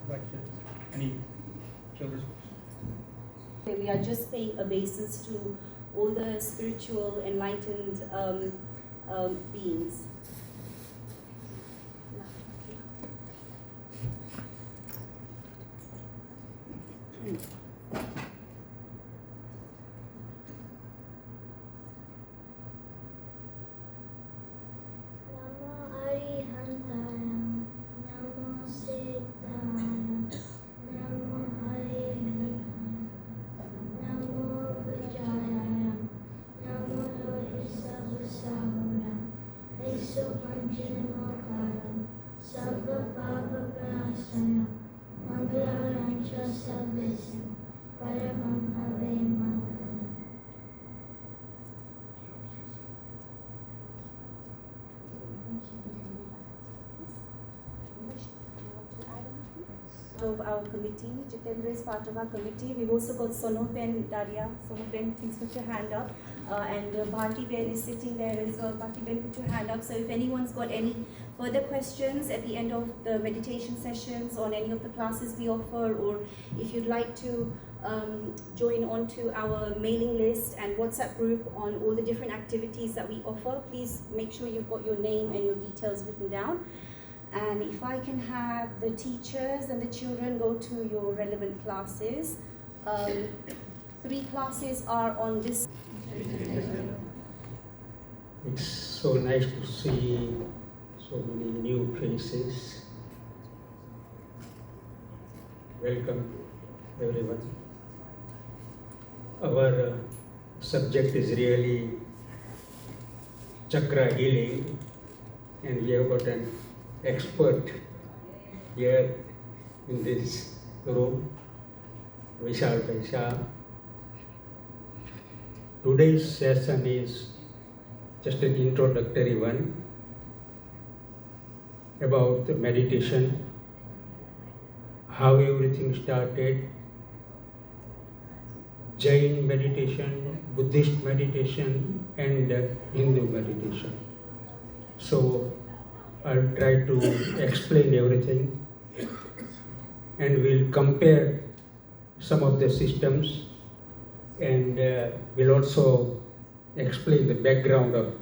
questions? Any children's? We are just paying obeisance to all the spiritual enlightened beings. Of our committee, Jitendra is part of our committee. We've also got Sonope and Daria. Sonope, please put your hand up. And Bharti Ben is sitting there as well. Bharti Ben, put your hand up. So if anyone's got any further questions at the end of the meditation sessions on any of the classes we offer, or if you'd like to join onto our mailing list and WhatsApp group on all the different activities that we offer, please make sure you've got your name and your details written down. And if I can have the teachers and the children go to your relevant classes. 3 classes are on this. It's so nice to see so many new faces. Welcome everyone. Our subject is really chakra healing, and we have got an expert here in this room, Vinodbhai Shah. Today's session is just an introductory one about the meditation, how everything started, Jain meditation, Buddhist meditation, and Hindu meditation. So I'll try to explain everything, and we'll compare some of the systems, and we'll also explain the background of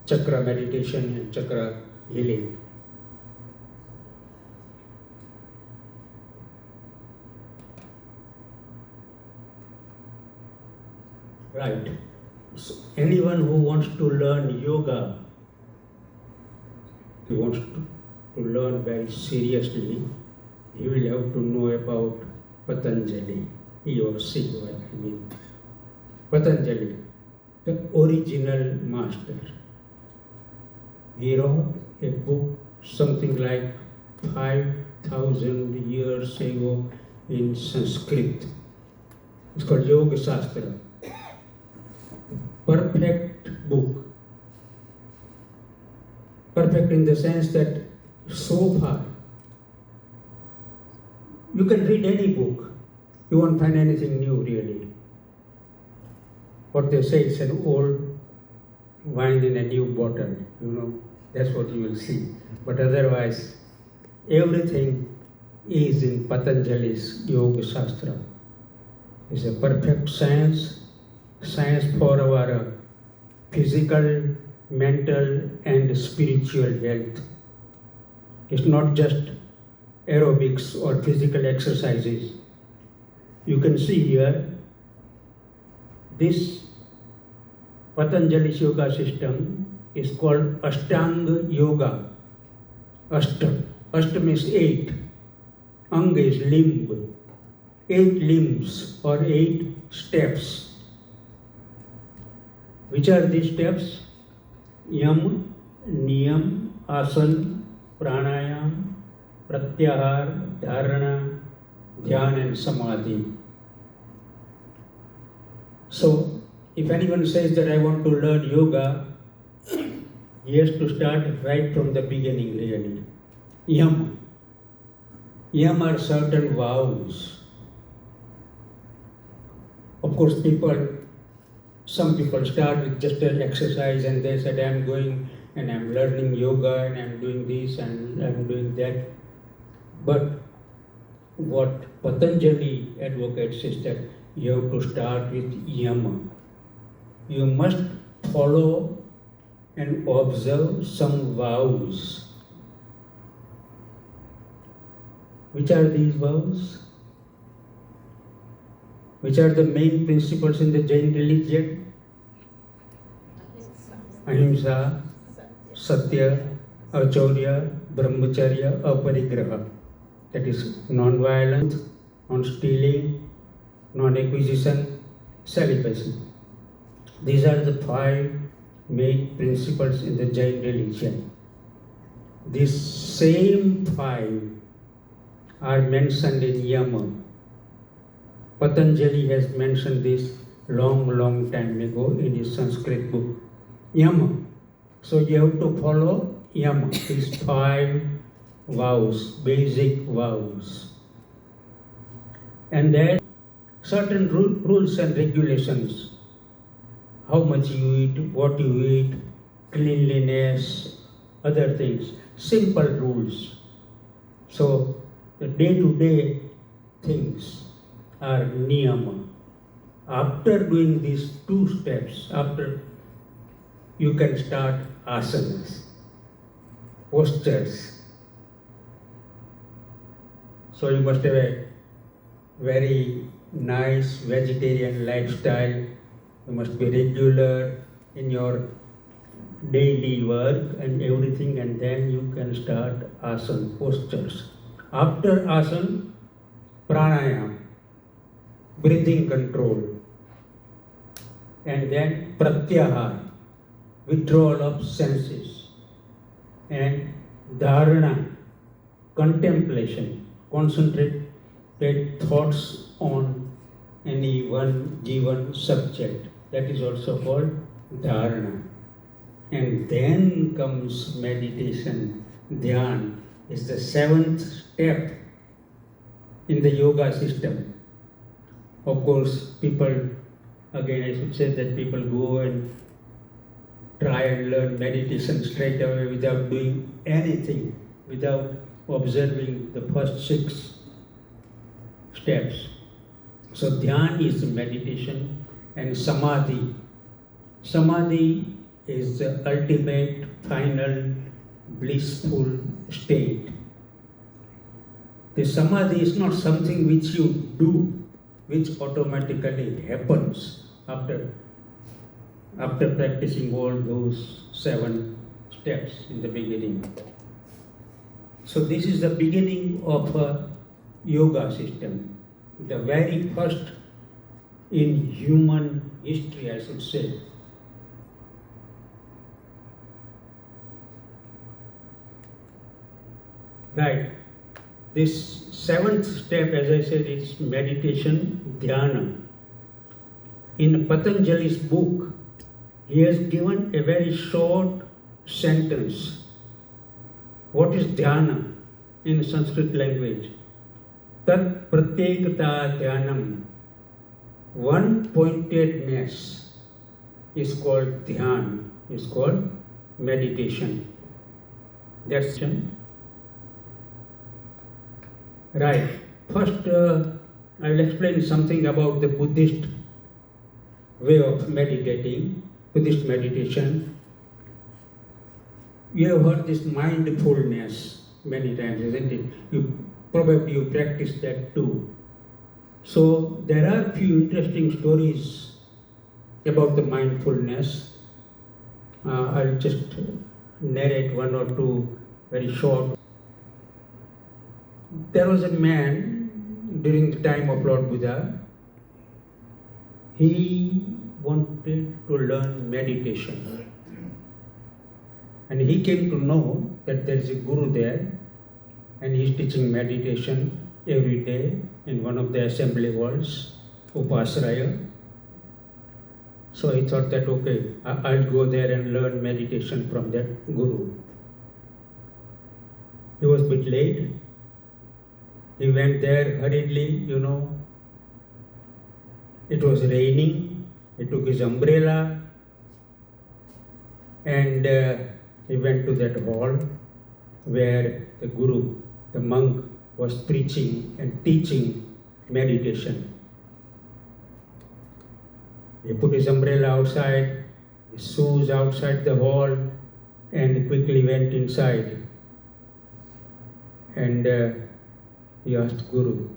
chakra meditation and chakra healing. Right. So anyone who wants to learn yoga, he wants to learn very seriously, he will have to know about Patanjali, he or she, I mean. Patanjali, the original master. He wrote a book something like 5,000 years ago in Sanskrit. It's called Yoga Shastra. Perfect book. Perfect in the sense that so far, you can read any book, you won't find anything new really. What they say is an old wine in a new bottle, that's what you will see. But otherwise, everything is in Patanjali's Yoga Shastra. It's a perfect science for our physical, mental and spiritual health. It's not just aerobics or physical exercises. You can see here, this Patanjali's yoga system is called Ashtanga Yoga. Ashta means 8. Anga is limb. 8 limbs or 8 steps. Which are these steps? Yam, Niyam, Asan, Pranayam, Pratyahar, Dharana, Dhyan and Samadhi. So, if anyone says that I want to learn yoga, he has to start right from the beginning really. Yam. Yam are certain vows. Of course, some people start with just an exercise and they said, I'm going and I'm learning yoga and I'm doing this and I'm doing that. But what Patanjali advocates is that you have to start with yama. You must follow and observe some vows. Which are these vows? Which are the main principles in the Jain religion? Ahimsa, Satya, Achaurya, Brahmacharya, Aparigraha. That is non-violence, non-stealing, non-acquisition, celibacy. These are the 5 main principles in the Jain religion. These same 5 are mentioned in Yama. Patanjali has mentioned this long time ago in his Sanskrit book, Yama. So you have to follow Yama, these 5 vows, basic vows. And then certain rules and regulations. How much you eat, what you eat, cleanliness, other things. Simple rules. So the day-to-day things are niyama. After doing these 2 steps, after you can start asanas, postures. So you must have a very nice vegetarian lifestyle. You must be regular in your daily work and everything, and then you can start asana, postures. After asana, pranayama, breathing control, and then pratyahara, withdrawal of senses, and dharana, contemplation, concentrated thoughts on any one given subject. That is also called dharana. And then comes meditation. Dhyan is the 7th step in the yoga system. Of course, people, again I should say that people go and try and learn meditation straight away without doing anything, without observing the first 6 steps. So dhyan is meditation, and samadhi. Samadhi is the ultimate, final, blissful state. The samadhi is not something which you do, which automatically happens after practicing all those 7 steps in the beginning. So this is the beginning of a yoga system, the very first in human history, I should say. Right. This 7th step, as I said, is meditation, dhyana. In Patanjali's book, he has given a very short sentence. What is dhyana in Sanskrit language? Tat pratyekata dhyanam. One pointedness is called dhyan, is called meditation. That's it. Right. First, I will explain something about the Buddhist way of meditating, Buddhist meditation. You have heard this mindfulness many times, isn't it? You practice that too. So there are few interesting stories about the mindfulness. I'll just narrate 1 or 2 very short. There was a man during the time of Lord Buddha. He wanted to learn meditation. And he came to know that there is a guru there, and he is teaching meditation every day in one of the assembly halls, Upasraya. So he thought that, okay, I'll go there and learn meditation from that guru. He was a bit late. He went there hurriedly, It was raining. He took his umbrella and he went to that hall where the guru, the monk, was preaching and teaching meditation. He put his umbrella outside, his shoes outside the hall, and quickly went inside. And he asked Guru,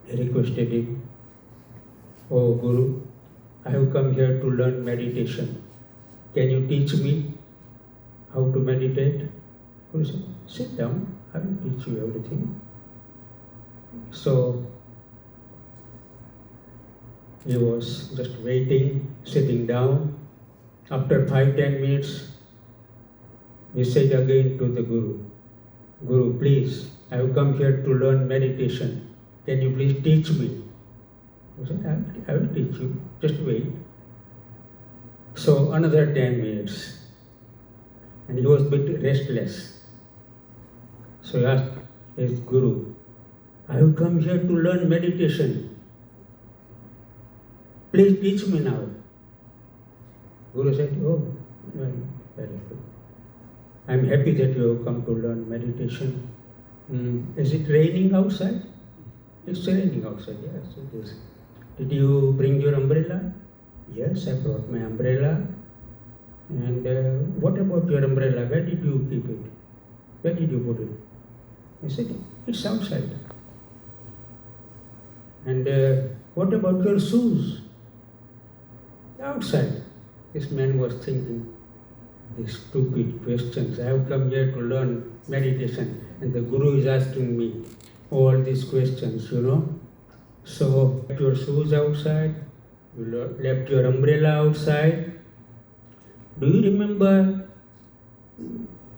he requested him, "Oh Guru, I have come here to learn meditation. Can you teach me how to meditate?" Guru said, "Sit down, I will teach you everything." So he was just waiting, sitting down. After 5-10 minutes, he said again to the Guru, "Guru, please, I have come here to learn meditation. Can you please teach me?" He said, I will teach you, just wait. So another 10 minutes, and he was a bit restless. So he asked his Guru, "I have come here to learn meditation. Please teach me now." Guru said, "Oh, well, very good. I am happy that you have come to learn meditation. Is it raining outside?" "It's raining outside, yes, it is." "Did you bring your umbrella?" "Yes, I brought my umbrella." "And what about your umbrella? Where did you keep it? Where did you put it?" He said, "It's outside." "And what about your shoes?" "Outside." This man was thinking, these stupid questions. I have come here to learn meditation, and the Guru is asking me all these questions, So, left your shoes outside, you left your umbrella outside. Do you remember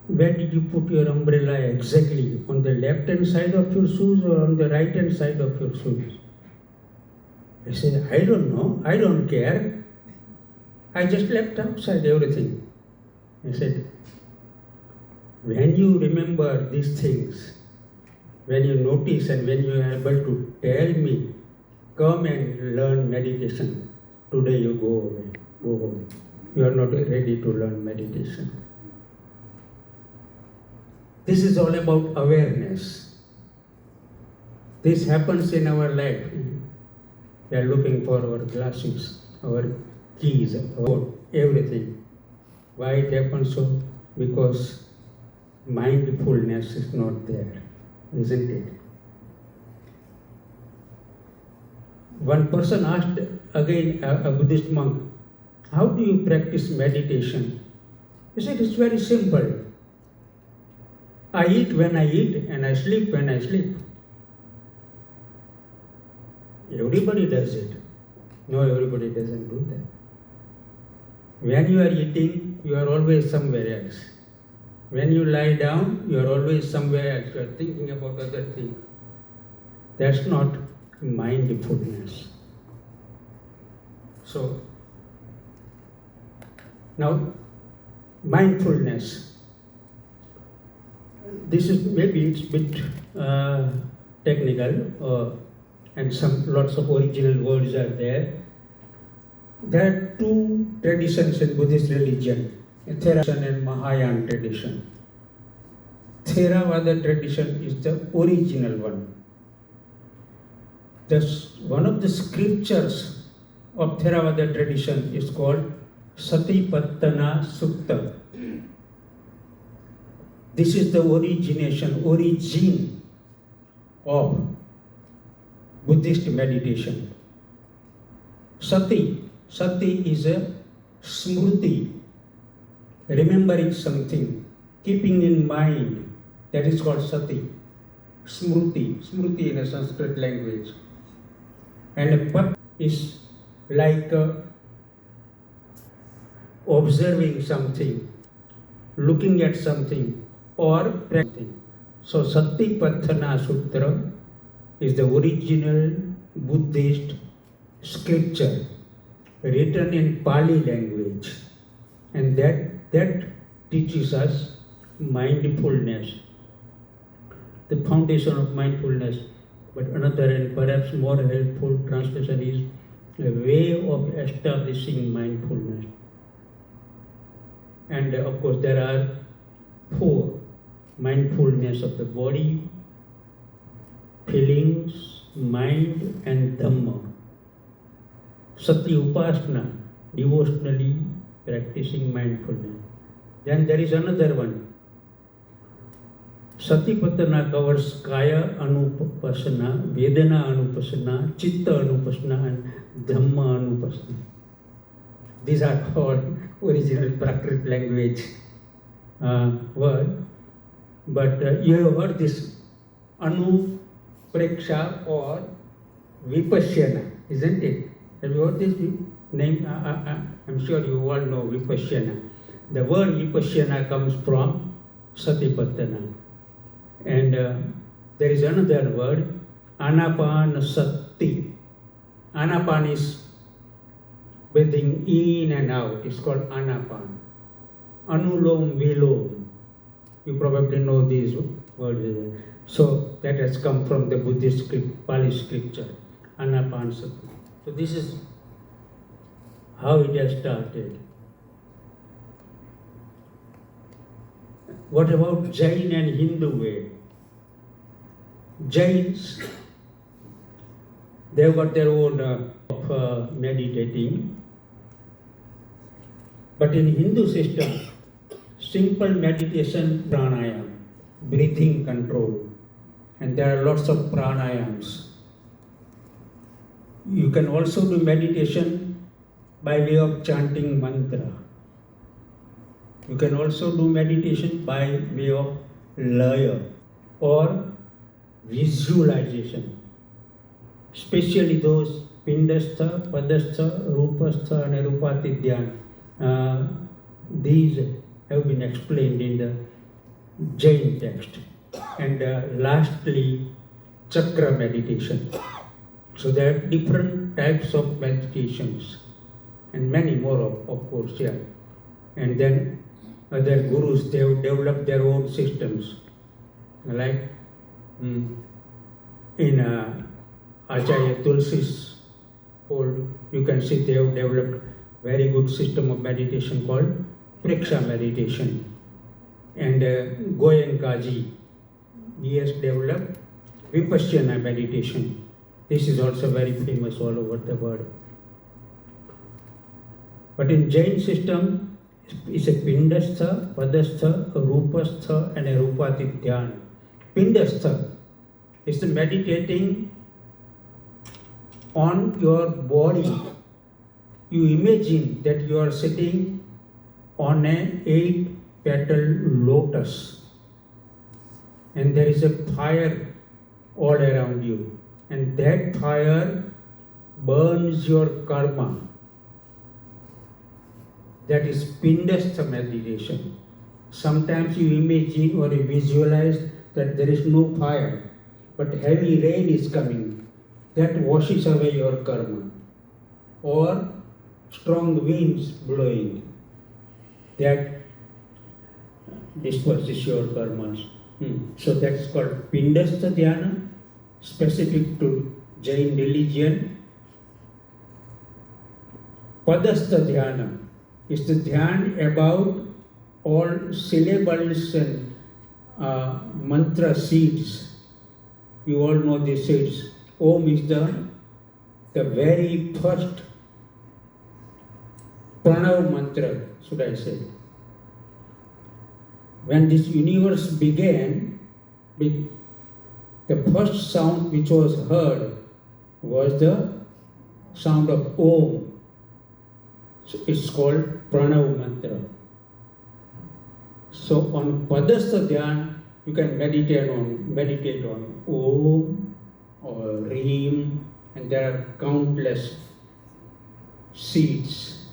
where did you put your umbrella exactly? On the left hand side of your shoes or on the right hand side of your shoes? I said, "I don't know, I don't care. I just left outside everything." He said, "When you remember these things, when you notice and when you are able to tell me, come and learn meditation. Today you go away, go home. You are not ready to learn meditation." This is all about awareness. This happens in our life. We are looking for our glasses, our keys, everything. Why it happens so? Because mindfulness is not there, isn't it? One person asked again a Buddhist monk, "How do you practice meditation?" He said, "It's very simple. I eat when I eat and I sleep when I sleep." Everybody does it. No, everybody doesn't do that. When you are eating, you are always somewhere else. When you lie down, you are always somewhere else. You are thinking about other things. That's not mindfulness. So, now, mindfulness. This is maybe it's a bit technical, and lots of original words are there. There are two traditions in Buddhist religion, Theravada and Mahayana tradition. Theravada tradition is the original one. One of the scriptures of Theravada tradition is called Satipattana Sutta. This is the origin of Buddhist meditation. Sati is a smruti, remembering something, keeping in mind. That is called sati. Smruti in a Sanskrit language. And a pat is like observing something, looking at something, or practicing. So Satipattana Sutra is the original Buddhist scripture written in Pali language, and that teaches us mindfulness, the foundation of mindfulness. But another and perhaps more helpful translation is a way of establishing mindfulness. And of course there are 4: mindfulness of the body, feelings, mind and Dhamma. Sati Upasana, devotionally practicing mindfulness. Then there is another one. Satipatthana covers Kaya Anupasana, Vedana Anupasana, Chitta Anupasana and Dhamma Anupasana. These are all original Prakrit language word. But you have heard this Anupreksha or Vipassana, isn't it? Have you heard this name? I'm sure you all know Vipassana. The word Vipassana comes from Satipatthana. And there is another word, Anapanasati. Anapan is breathing in and out. It's called Anapan. Anulom Vilom. You probably know these words. So that has come from the Buddhist Pali scripture, Anapanasati. So this is how it has started. What about Jain and Hindu way? Jains, they've got their own of meditating. But in Hindu system, simple meditation pranayam, breathing control, and there are lots of pranayams. You can also do meditation by way of chanting mantra. You can also do meditation by way of laya or visualization, especially those pindastha, padastha, rupastha and arupati dhyana. These have been explained in the Jain text. And lastly, chakra meditation. So there are different types of meditations and many more of course, yeah. And then other gurus, they have developed their own systems. Like in Acharya Tulsi's fold, you can see they have developed very good system of meditation called Preksha meditation. And Goenkaji, he has developed Vipassana meditation. This is also very famous all over the world. But in Jain system, it's a pindastha, padastha, rupastha and a rupati dhyana. Pindastha is the meditating on your body. You imagine that you are sitting on an 8-petal lotus and there is a fire all around you, and that fire burns your karma. That is Pindastha meditation. Sometimes you imagine or you visualize that there is no fire, but heavy rain is coming. That washes away your karma. Or strong winds blowing. That disperses your karmas. So that's called Pindastha Dhyana, specific to Jain religion. Padastha Dhyana is the dhyan about all syllables and mantra seeds. You all know these seeds. Om is the very first pranav mantra, should I say. When this universe began, the first sound which was heard was the sound of Om. So it's called pranav mantra. So on Padastha Dhyan, you can meditate on Om or Reem, and there are countless seeds.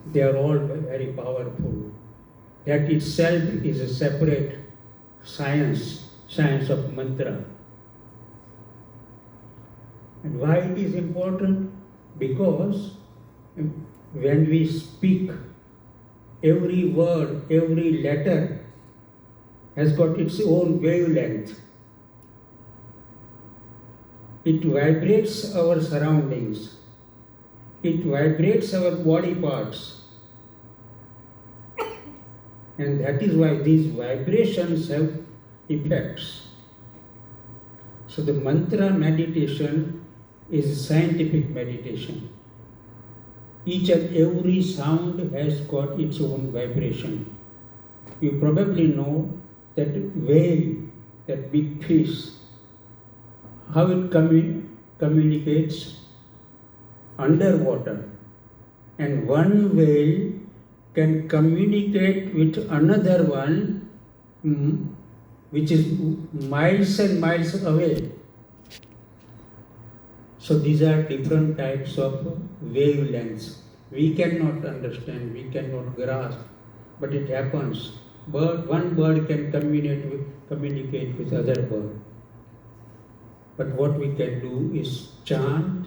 They are all very powerful. That itself is a separate science of mantra. And why it is important? Because when we speak, every word, every letter has got its own wavelength. It vibrates our surroundings. It vibrates our body parts. And that is why these vibrations have effects. So the mantra meditation is scientific meditation. Each and every sound has got its own vibration. You probably know that whale, that big fish, how it communicates underwater. And one whale can communicate with another one which is miles and miles away. So these are different types of wavelengths. We cannot understand, we cannot grasp, but it happens. One bird can communicate with other bird. But what we can do is chant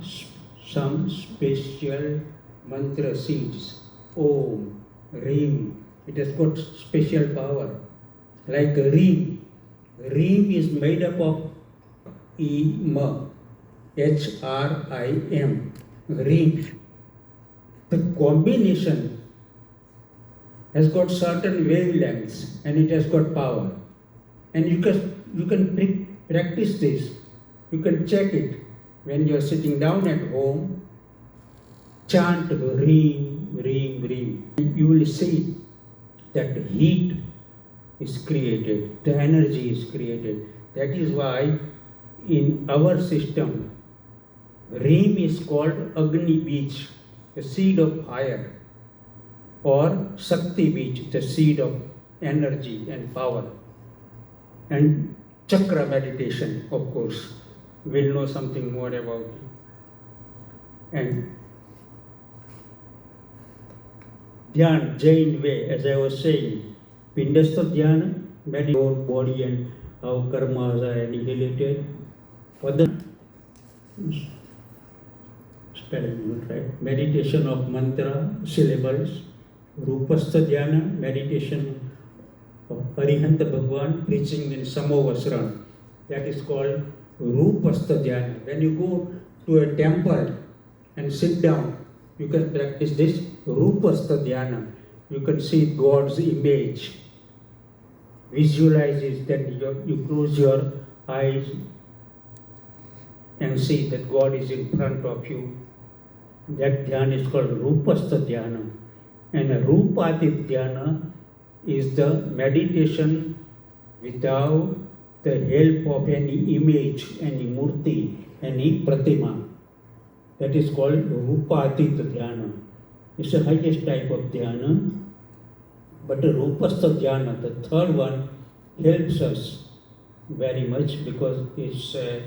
some special mantra seeds. Om, Reem. It has got special power. Like Reem. Reem is made up of E-M, H-R-I-M. Reem. The combination has got certain wavelengths and it has got power. And you can practice this. You can check it. When you are sitting down at home, chant Reem, Reem, Reem. You will see that heat is created, the energy is created. That is why in our system, Reem is called Agni Beach, the seed of fire, or Shakti Beach, the seed of energy and power. And chakra meditation, of course, we'll know something more about it. And Dhyan, Jain way, as I was saying, Pindastha Dhyana, meditate on body and how karmas are annihilated. Spelling, right? Meditation of mantra, syllables. Rupastha Dhyana, meditation of Arihanta Bhagwan, preaching in Samovasran. That is called Rupastha Dhyana. When you go to a temple and sit down, you can practice this Rupastha Dhyana. You can see God's image. Visualize it, then you close your eyes and see that God is in front of you. That dhyana is called Rupastha Dhyana. And Rupatit Dhyana is the meditation without the help of any image, any murti, any pratima. That is called Rupatit Dhyana. It's the highest type of dhyana. But the Rupastha Dhyana, the third one, helps us very much because it's an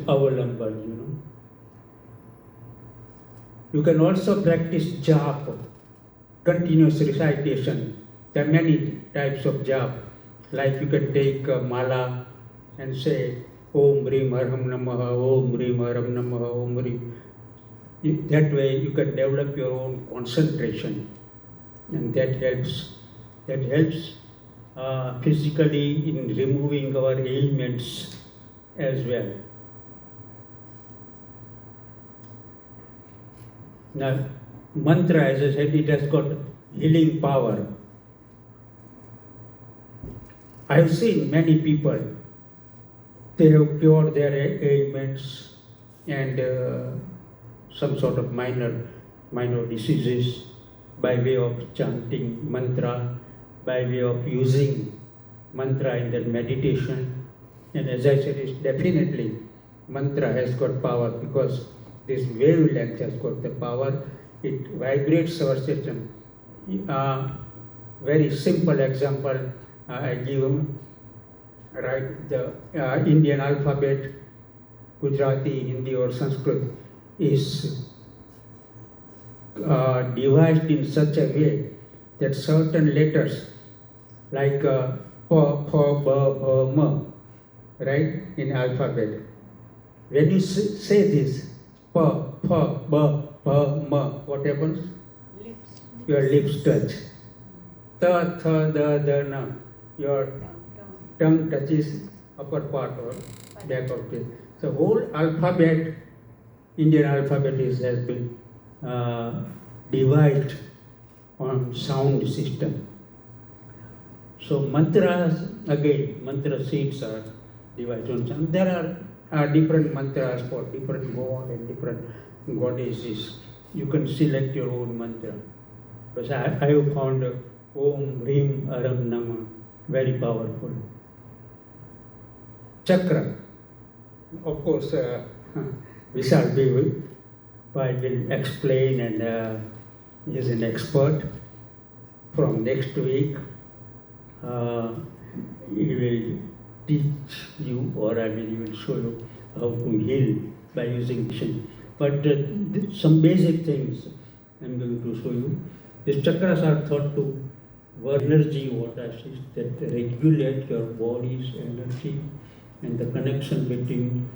avalamban, you know. You can also practice japa, continuous recitation. There are many types of japa. Like you can take a mala and say Om Rim Arham Namaha, Om Rim Arham Namaha, Om Rim. That way you can develop your own concentration, and that helps. That helps physically in removing our ailments as well. Now, mantra, as I said, it has got healing power. I have seen many people, they have cured their ailments and some sort of minor diseases by way of chanting mantra, by way of using mantra in their meditation. And as I said, it's definitely mantra has got power because this wavelength has got the power. It vibrates our system. Very simple example I give. Right, the Indian alphabet, Gujarati, Hindi or Sanskrit is devised in such a way that certain letters like pa, pha, ba, bha, ma, right, in alphabet. When you say this, pa, pha, ba, bha, ma, what happens? Lips. Your lips touch. Ta, tha, da, da, na. Your tongue touches upper part or back of it. So whole alphabet, Indian alphabet has been divided on sound system. So mantras, again, mantra seeds are device on sun. There are different mantras for different god and different goddesses. You can select your own mantra. Because I have found Om Rim Aram Nama very powerful. Chakra. Of course, Vishal will explain, and he is an expert. From next week, he will teach you, or he will show you how to heal by using vision. But some basic things I am going to show you. These chakras are thought to work energy vortices that regulate your body's energy and the connection between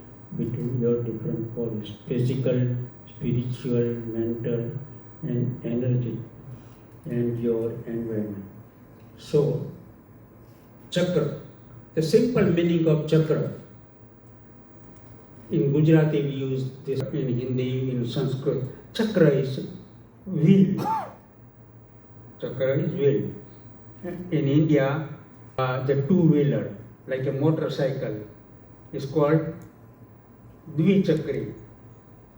your different bodies, physical, spiritual, mental, and energy, and your environment. So, chakra, the simple meaning of chakra. In Gujarati we use this, in Hindi, in Sanskrit. Chakra is wheel. Chakra is wheel. In India, the two-wheeler, like a motorcycle, is called dvichakri,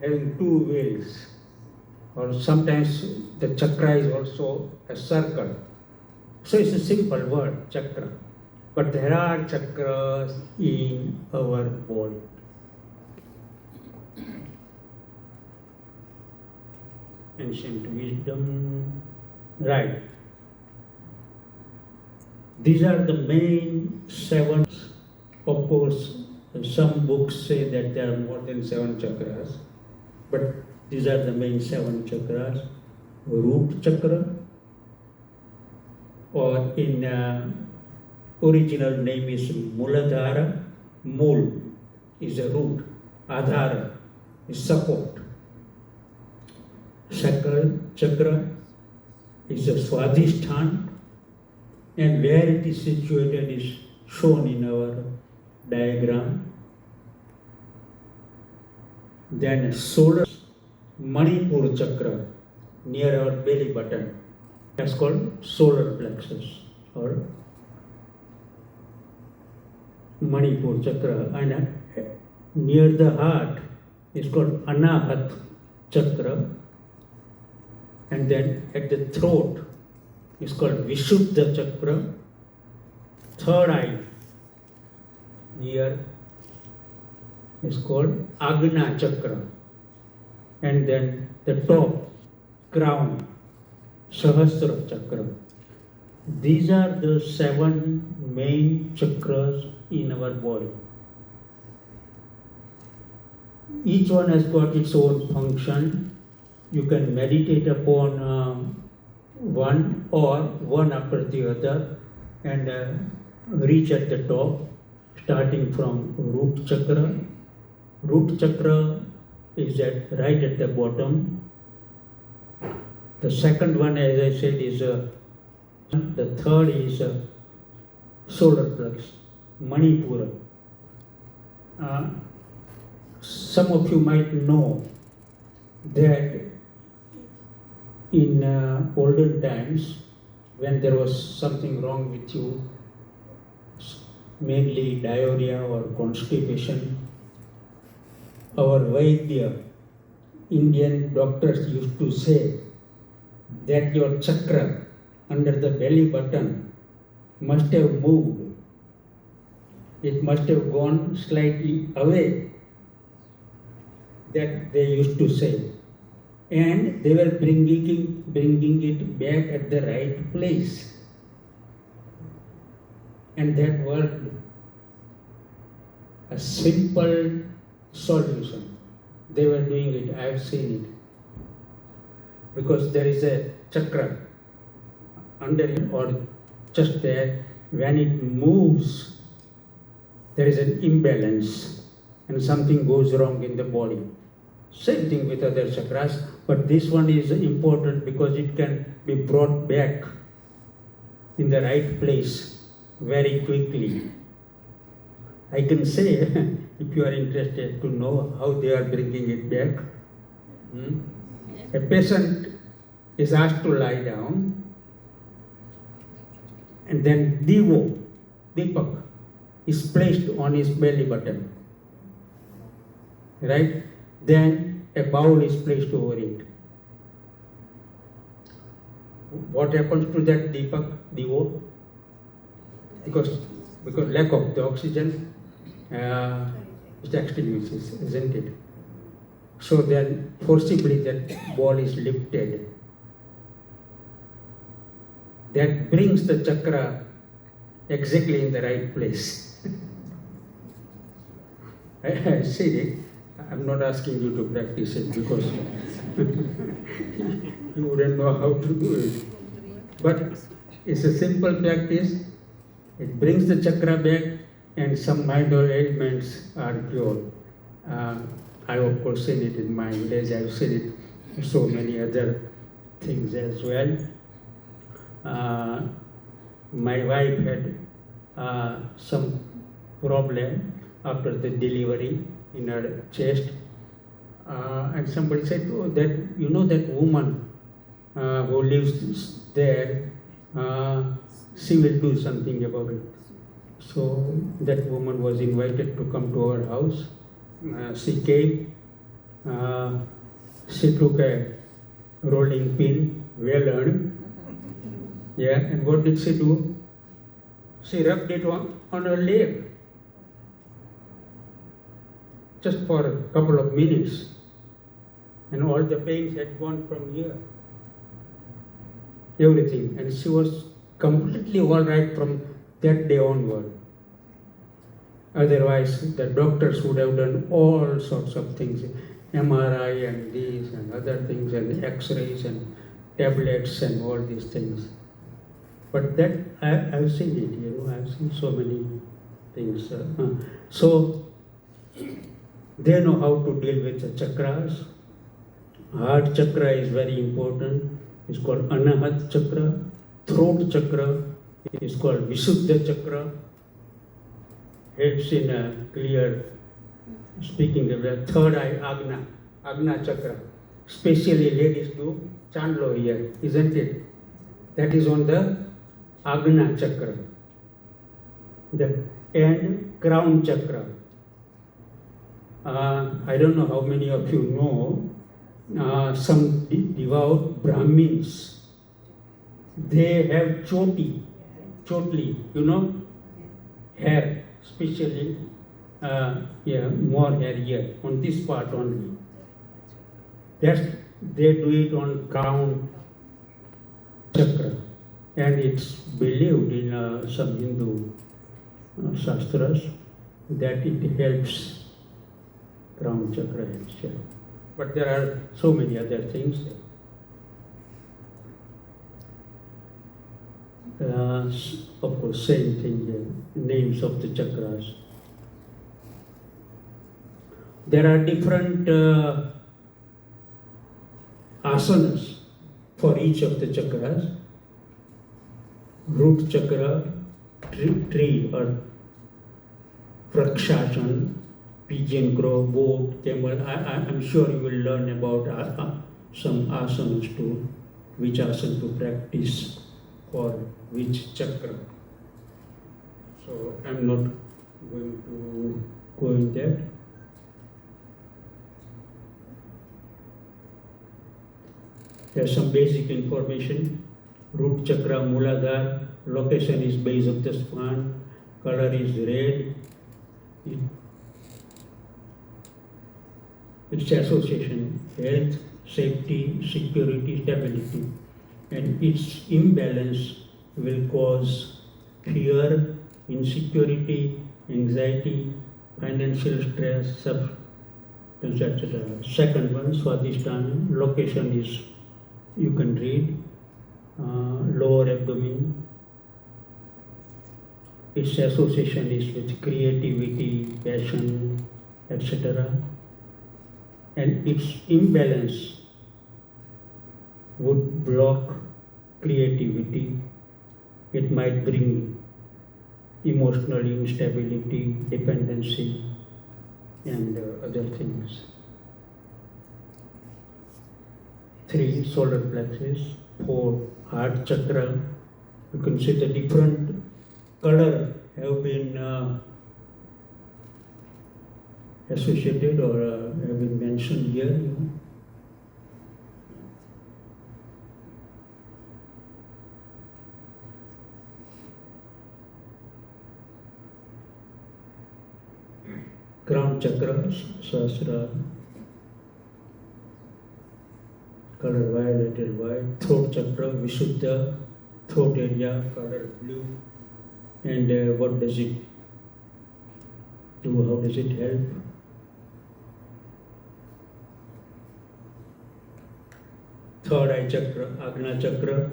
having two wheels. Or sometimes the chakra is also a circle. So it's a simple word, chakra. But there are chakras in our body. Ancient wisdom. Right. These are the main 7. Of course, some books say that there are more than 7 chakras, but these are the main 7 chakras. Root chakra, or in original name is Muladhara. Mul is a root. Adhara is support. Chakra is a Swadhisthana, and where it is situated is shown in our diagram. Then solar Manipur chakra near our belly button. That's called solar plexus or Manipur chakra. And near the heart is called Anahat chakra. And then at the throat is called Vishuddha chakra. Third eye here is called Agna chakra. And then the top, crown, Sahasra chakra. These are the 7 main chakras in our body. Each one has got its own function. You can meditate upon one or one after the other and reach at the top, starting from root chakra. Root chakra is right at the bottom. The second one, as I said, is the third is solar plexus, Manipura. Some of you might know that in olden times, when there was something wrong with you, mainly diarrhea or constipation, our Vaidya, Indian doctors used to say that your chakra under the belly button must have moved. It must have gone slightly away. That they used to say. And they were bringing it back at the right place. And that worked. A simple solution. They were doing it, I have seen it. Because there is a chakra under it or just there. When it moves, there is an imbalance and something goes wrong in the body. Same thing with other chakras, but this one is important because it can be brought back in the right place very quickly. I can say, if you are interested to know how they are bringing it back, a patient is asked to lie down, and then Deepak, is placed on his belly button, right? Then a bowl is placed over it. What happens to that Deepak, Devo? Because lack of the oxygen, it extinguishes, isn't it? So then forcibly that ball is lifted. That brings the chakra exactly in the right place. I said it. I'm not asking you to practice it because you wouldn't know how to do it. But it's a simple practice. It brings the chakra back and some minor ailments are cured. I of course seen it in my village. I've seen it in so many other things as well. My wife had some problem after the delivery in her chest, and somebody said, "Oh, that that woman who lives there, she will do something about it." So that woman was invited to come to our house. She came. She took a rolling pin, well earned. Yeah, and what did she do? She rubbed it on her leg. Just for a couple of minutes. And all the pains had gone from here. Everything. And she was completely all right from that day onward. Otherwise, the doctors would have done all sorts of things. MRI and these and other things and X-rays and tablets and all these things. But that, I've seen it, I've seen so many things. So, they know how to deal with the chakras. Heart chakra is very important. It's called Anahat chakra. Throat chakra is called Visuddha chakra. Helps in a clear speaking of the third eye, Agna chakra. Especially ladies do Chandlo here, isn't it? That is on the Agna chakra. And crown chakra. I don't know how many of you know, some devout Brahmins, they have chotli, hair, especially, more hair here, on this part only. They do it on crown chakra, and it's believed in some Hindu shastras that it helps. Crown chakra helps, yeah. But there are so many other things. Of course, same thing, names of the chakras. There are different asanas for each of the chakras. Root chakra, tree or prakshasana, pigeon, crow, boat, camel. I'm sure you will learn about some asanas too, which asana to practice for which chakra. So I'm not going to go in there. There's some basic information. Root chakra, Muladhara, location is base of the spine, color is red. Its association, health, safety, security, stability. And its imbalance will cause fear, insecurity, anxiety, financial stress, substance, etc. Second one, Swadhisthana, location is, you can read, lower abdomen. Its association is with creativity, passion, etc. And its imbalance would block creativity. It might bring emotional instability, dependency, and other things. 3, solar plexus. 4, heart chakra. You can see the different color have been associated or have been mentioned here. You know. Crown chakra, sahasrara, color violet and white. Throat chakra, Visuddha, throat area, color blue. And what does it do? How does it help? Third eye chakra, Agna chakra.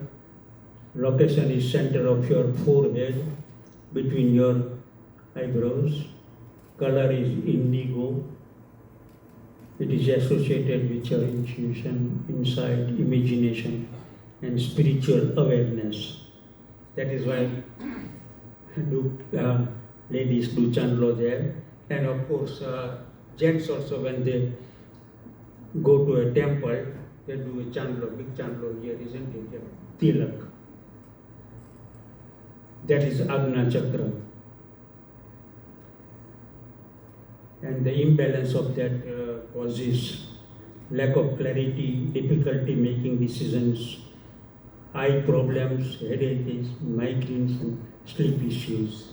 Location is center of your forehead, between your eyebrows. Color is indigo. It is associated with your intuition, insight, imagination, and spiritual awareness. That is why ladies do chandlo there. And of course, gents also, when they go to a temple, they do a chandlo, big chandlo here, isn't it? Tilak. That is Agna chakra. And the imbalance of that causes lack of clarity, difficulty making decisions, eye problems, headaches, migraines, and sleep issues.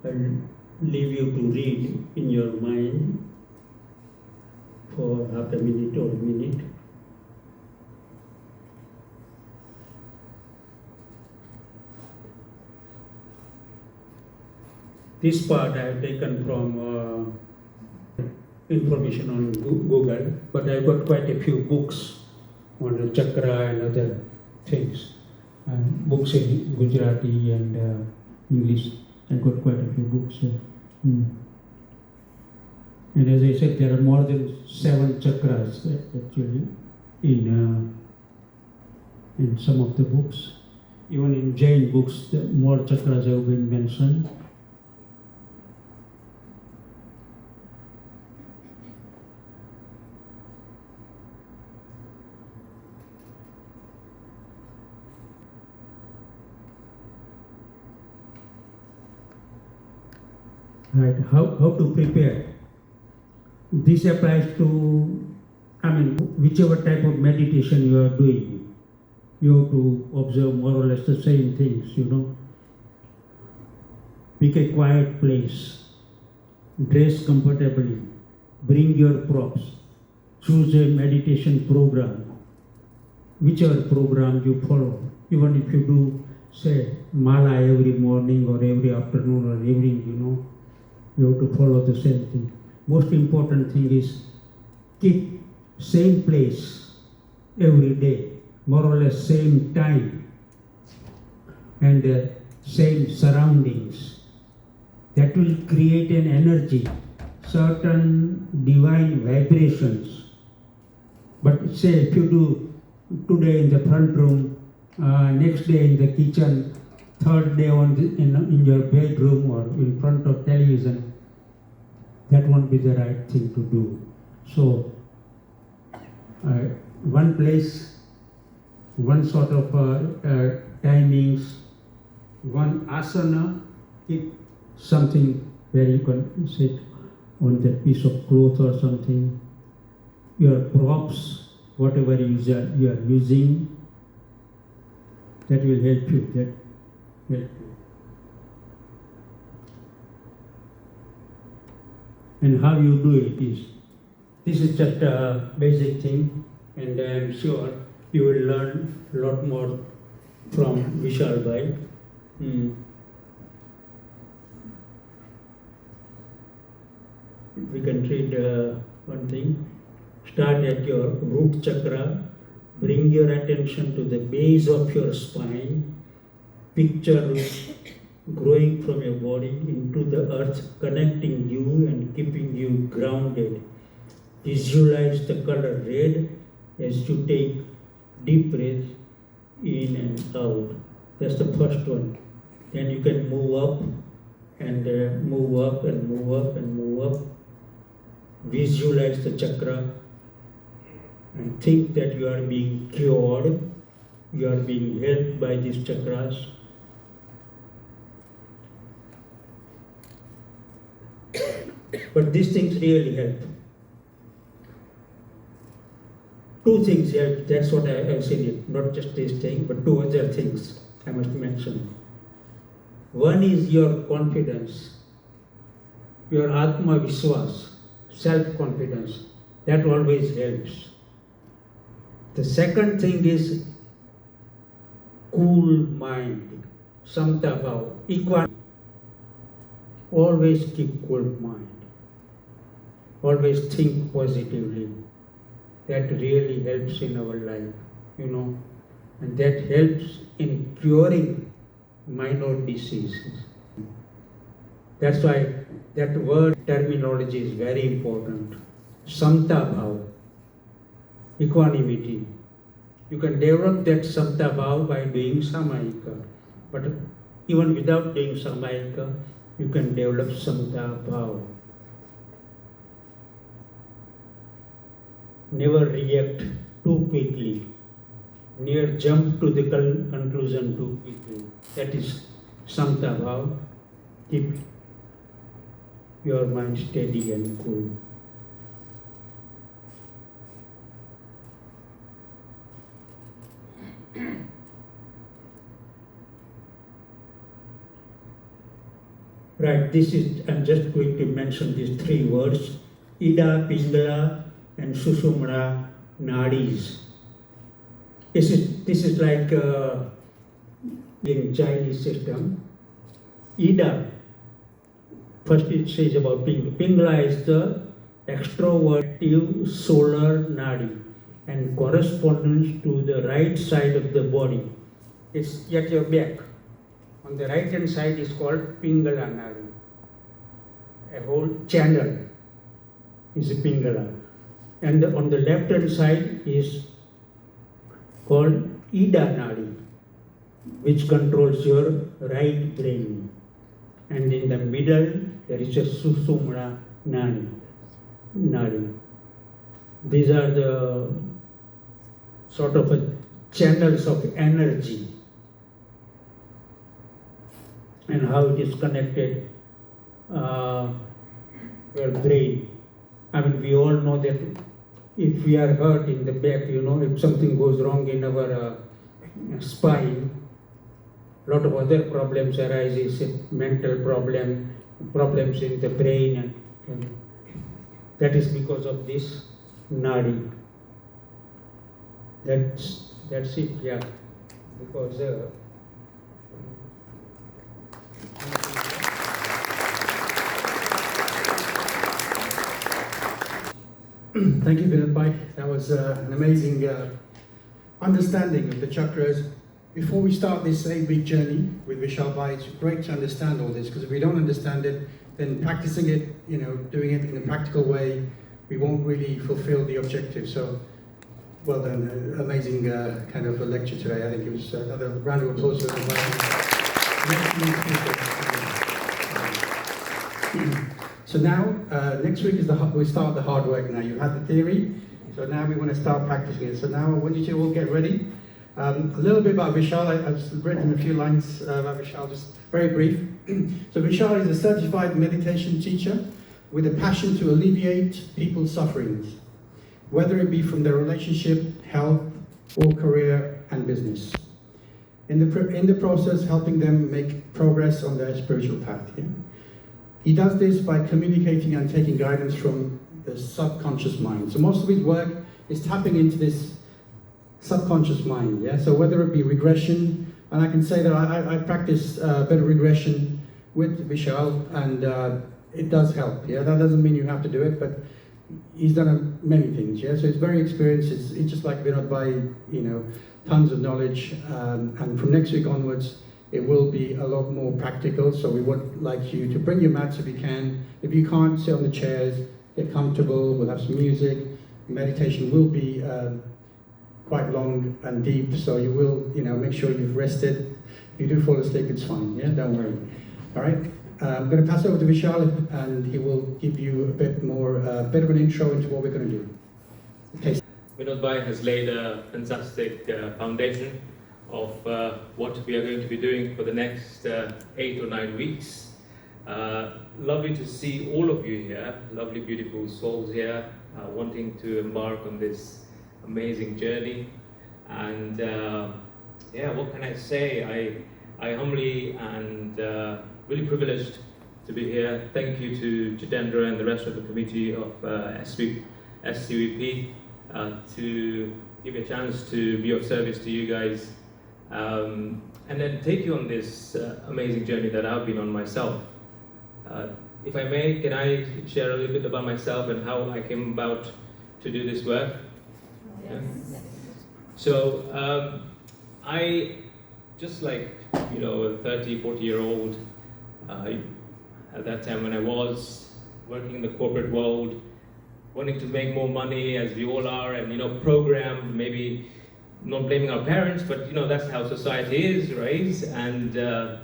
I'll leave you to read in your mind for half a minute or a minute. This part I have taken from information on Google, but I've got quite a few books on the chakra and other things. Books in Gujarati and English. I've got quite a few books here. And as I said, there are more than 7 chakras actually in some of the books. Even in Jain books, more chakras have been mentioned. Right, how to prepare? This applies to, whichever type of meditation you are doing. You have to observe more or less the same things, you know. Pick a quiet place, dress comfortably, bring your props, choose a meditation program, whichever program you follow. Even if you do, say, mala every morning or every afternoon or evening, you know, you have to follow the same thing. Most important thing is keep same place every day, more or less same time, and same surroundings. That will create an energy, certain divine vibrations. But say if you do today in the front room, next day in the kitchen, third day in your bedroom or in front of television, that won't be the right thing to do. So, one place, one sort of timings, one asana, keep something where you can sit on that piece of cloth or something. Your props, whatever you are using, that will help you. And how you do it is, this is just a basic thing, and I am sure you will learn a lot more from Vinodbhai. We can read one thing. Start at your root chakra, bring your attention to the base of your spine, picture roots growing from your body into the earth, connecting you and keeping you grounded. Visualize the color red as you take deep breaths in and out. That's the first one. Then you can move up and move up and move up and move up. visualize the chakra and think that you are being cured, you are being helped by these chakras. But these things really help. Two things help, that's what I have seen it, not just this thing, but two other things I must mention. One is your confidence, your Atma Viswas, self-confidence, that always helps. The second thing is cool mind, Samta Bhav, equality. Always keep cool mind. Always think positively. That really helps in our life, and that helps in curing minor diseases. That's why that word terminology is very important. Samta Bhav, equanimity. You can develop that Samta Bhav by doing Samayika. But even without doing Samayika, you can develop Samta Bhav. Never react too quickly. Never jump to the conclusion too quickly. That is Samta Bhav. Keep your mind steady and cool. Right, I'm just going to mention these three words, Ida, Pingala, and Sushumna Nadis. This is like in Chinese system. Ida, first it says about Pingala. Pingala is the extroverted solar nadi and corresponds to the right side of the body. It's at your back. On the right hand side is called Pingala nadi. A whole channel is a Pingala. And on the left hand side is called Ida nadi, which controls your right brain. And in the middle there is a Sushumna nadi. These are the sort of channels of energy and how it is connected your brain. I mean, we all know that if we are hurt in the back, if something goes wrong in our spine, a lot of other problems arise, mental problems in the brain, and that is because of this nadi. That's it, yeah. Because Thank you, Vinodbhai. That was an amazing understanding of the chakras. Before we start this 8-week journey with Vishal Bhai, it's great to understand all this, because if we don't understand it, then practicing it, doing it in a practical way, we won't really fulfill the objective. So, well done. Amazing kind of a lecture today. I think it was another round of applause for Vinodbhai. So now, next week is we start the hard work now. You've had the theory, so now we want to start practicing it. So now I want you to all get ready. A little bit about Vishal. I've written a few lines about Vishal, just very brief. So Vishal is a certified meditation teacher with a passion to alleviate people's sufferings, whether it be from their relationship, health, or career and business. In the process, helping them make progress on their spiritual path. Yeah? He does this by communicating and taking guidance from the subconscious mind. So most of his work is tapping into this subconscious mind. Yeah. So whether it be regression, and I can say that I practice a bit of regression with Vishal, and it does help. Yeah. That doesn't mean you have to do it, but he's done many things. Yeah. So it's very experienced. It's just like Vinodbhai, tons of knowledge, and from next week onwards, it will be a lot more practical, so we would like you to bring your mats if you can. If you can't, sit on the chairs, get comfortable, we'll have some music. Meditation will be quite long and deep, so you will, make sure you've rested. If you do fall asleep, it's fine, yeah, don't worry. All right? I'm going to pass over to Vishal, and he will give you a bit of an intro into what we're going to do. Okay. Vinodbhai has laid a fantastic foundation of what we are going to be doing for the next 8 or 9 weeks. Lovely to see all of you here, lovely beautiful souls here, wanting to embark on this amazing journey. And yeah, what can I say? I humbly and really privileged to be here. Thank you to Jitendra and the rest of the committee of SCVP to give me a chance to be of service to you guys, and then take you on this amazing journey that I've been on myself. If I may, can I share a little bit about myself and how I came about to do this work? Yes. Yeah. So I, just like, you know, a 30, 40-year-old, at that time when I was working in the corporate world, wanting to make more money, as we all are, and, you know, programmed, maybe not blaming our parents, but, you know, that's how society is, right? And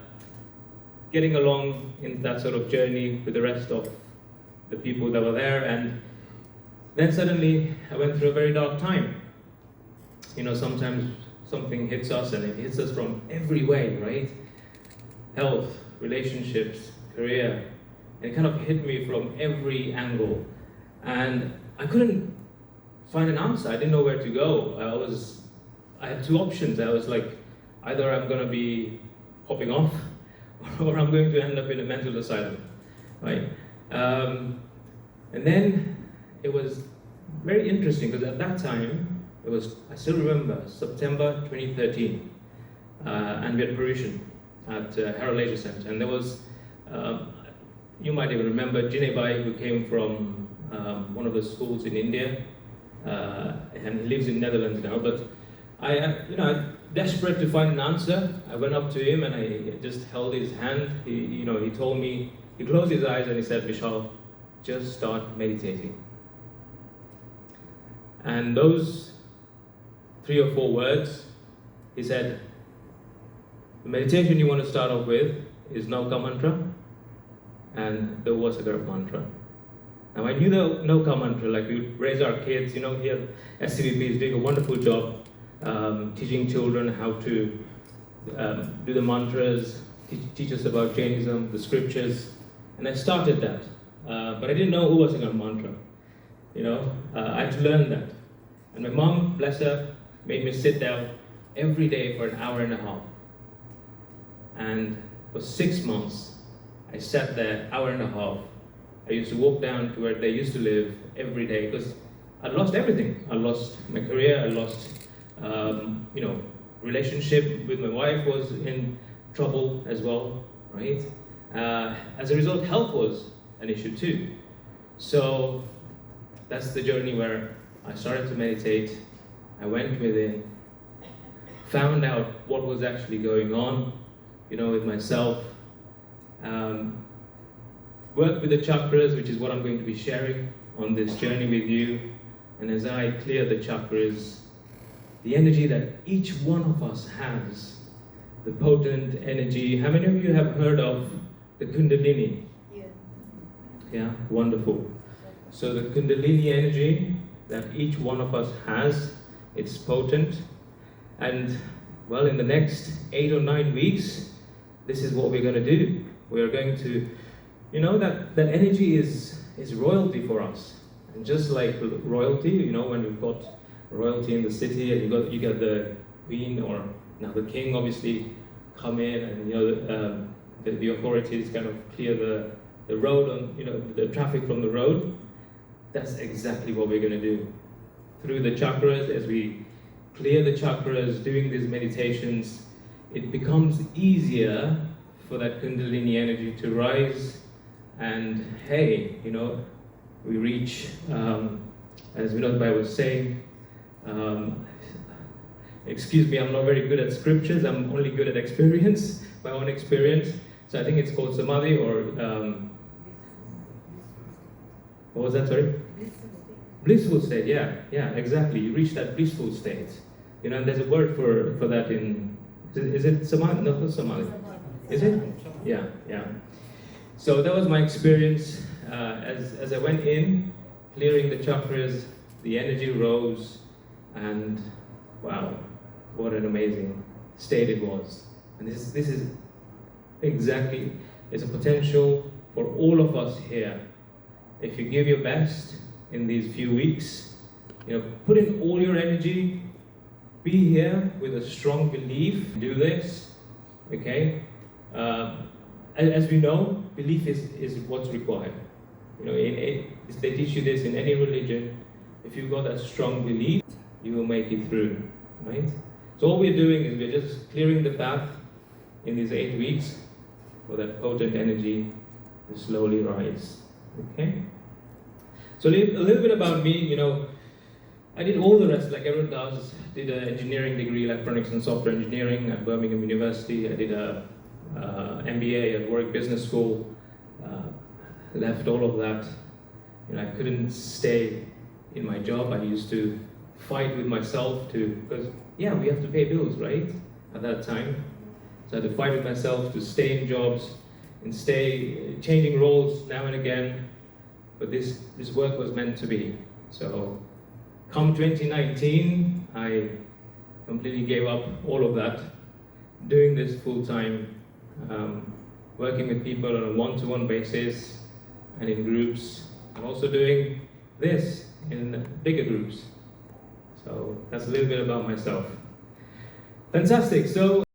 getting along in that sort of journey with the rest of the people that were there. And then suddenly I went through a very dark time. You know, sometimes something hits us, and it hits us from every way, right? Health, relationships, career. And it kind of hit me from every angle. And I couldn't find an answer. I didn't know where to go. I had two options. I was like, either I'm going to be hopping off, or I'm going to end up in a mental asylum, right? And then it was very interesting, because at that time, I still remember, September 2013, and we had Parisian at Harold Leisure Centre. And there was, you might even remember, Vinodbhai, who came from one of the schools in India, and he lives in Netherlands now. But I desperate to find an answer, I went up to him and I just held his hand. He told me, he closed his eyes and he said, "Vishal, just start meditating." And those 3 or 4 words, he said, the meditation you want to start off with is Nauka mantra and the Vasagara mantra. Now I knew the Nauka mantra, like we raise our kids, you know, here SCVP is doing a wonderful job teaching children how to do the mantras, teach us about Jainism, the scriptures, and I started that. But I didn't know who was in our mantra, you know. I had to learn that. And my mom, bless her, made me sit down every day for an hour and a half. And for 6 months, I sat there hour and a half. I used to walk down to where they used to live every day, because I lost everything. I lost my career, I lost relationship with my wife was in trouble as well, right? As a result, health was an issue too. So that's the journey where I started to meditate. I went within, found out what was actually going on, you know, with myself. Worked with the chakras, which is what I'm going to be sharing on this journey with you. And as I clear the chakras, the energy that each one of us has, the potent energy. How many of you have heard of the Kundalini? Yeah. Yeah, wonderful. So the Kundalini energy that each one of us has, it's potent. And well, in the next 8 or 9 weeks, this is what we're going to do. We are going to, you know, that energy is royalty for us. And just like royalty, you know, when we've got royalty in the city and you get the queen or now the king obviously come in, and, you know, the authorities kind of clear the road on, you know, the traffic from the road. That's exactly what we're going to do. Through the chakras, as we clear the chakras, doing these meditations, it becomes easier for that Kundalini energy to rise. And hey, you know, we reach, as Vinodbhai was saying, excuse me, I'm not very good at scriptures, I'm only good at experience, my own experience. So I think it's called Samadhi, or what was that, sorry? Blissful state, yeah, exactly. You reach that blissful state. You know, and there's a word for that in, is it Samadhi? No, not Samadhi. Is it? Yeah. So that was my experience as I went in, clearing the chakras, the energy rose, and wow, what an amazing state it was. And this is exactly, it's a potential for all of us here. If you give your best in these few weeks, put in all your energy, be here with a strong belief, do this, okay? As we know, belief is what's required. They teach you this in any religion. If you've got that strong belief, you will make it through, right? So all we're doing is we're just clearing the path in these 8 weeks for that potent energy to slowly rise, okay? So a little bit about me, I did all the rest like everyone does. Did an engineering degree, electronics and software engineering at Birmingham University. I did a MBA at Warwick Business School. Left all of that. I couldn't stay in my job. I used to fight with myself because we have to pay bills, right? At that time. So I had to fight with myself to stay in jobs and stay changing roles now and again. But this work was meant to be. So come 2019, I completely gave up all of that, doing this full time, working with people on a one-to-one basis and in groups, and also doing this in bigger groups. So that's a little bit about myself. Fantastic. So